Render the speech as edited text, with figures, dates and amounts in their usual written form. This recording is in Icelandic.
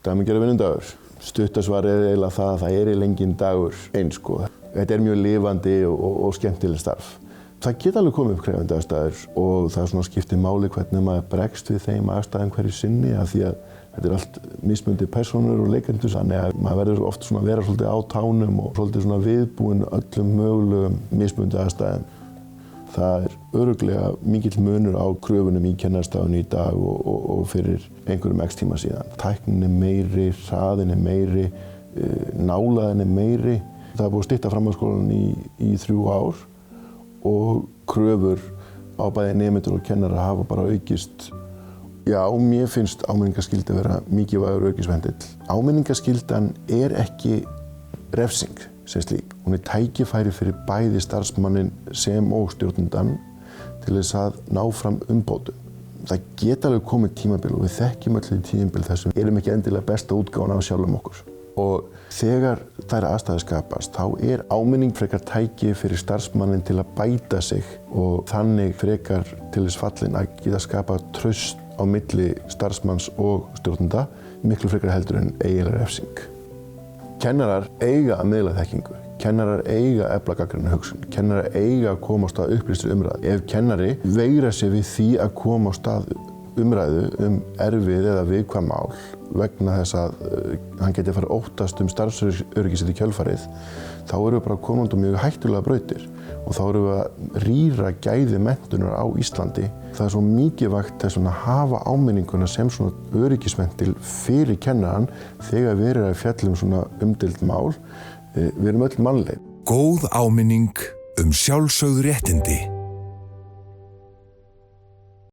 Dæmigerður vinnudagur. Stuttasvarið er eiginlega það að það er enginn dagur eins sko. Þetta er mjög lifandi og skemmtileg starf. Það geta alveg komið upp krefjandi aðstæður og það svona skiptir máli hvernig maður bregst við þeim aðstæðum hverju sinni af því að þetta er allt mismunandi persónur og leikendur þannig að maður verður oft svona að vera svolítið á tánum og svolítið svona viðbúinn öllum mögulegum mismunandi aðstæðum. Það er örugglega mikill munur á kröfunum í kennarastarfinu í dag og fyrir einhverjum x tíma síðan. Tæknin er meiri, hraðin er meiri, nálægðin er meiri. Það er búið að stytta framhaldsskólann í 3 ár og kröfur á bæði nemendur og kennara hafa bara aukist. Já, mér finnst áminningarskylda vera mikilvægur öryggisvendill. Áminningarskyldan er ekki refsing sem slík. Hún er tækifæri fyrir bæði starfsmanninn sem og stjórnandann til þess að ná fram umbótum. Það geta alveg komið tímabil og við þekkjum öll tímabil þar sem við erum ekki endilega besta útgáfan af sjálfum okkur. Og þegar þær aðstæður skapast, þá er áminning frekar tæki fyrir starfsmanninn til að bæta sig og þannig frekar til þess fallin að geta skapa traust á milli starfsmanns og stjórnanda, miklu frekar heldur en eiginlega refsing. Kennarar eiga að miðla þekkingu, kennarar eiga að efla gagnrýna hugsun, kennarar eiga að koma á stað upplýstri umræðu. Ef kennari veigra sér við því að koma á stað umræðu erfið eða viðkvæm mál vegna þess að hann geti farið óttast starfsöryggi sitt í kjölfarið, þá erum við bara komandi mjög hættulega brautir og þá erum við að rýra gæði menntunar á Íslandi. Það er svo mikilvægt að hafa áminninguna sem svona öryggisventil fyrir kennarann þegar við erum að fjalla svona umdeild mál. Við erum öll mannleg. Góð áminning sjálfsögð réttindi.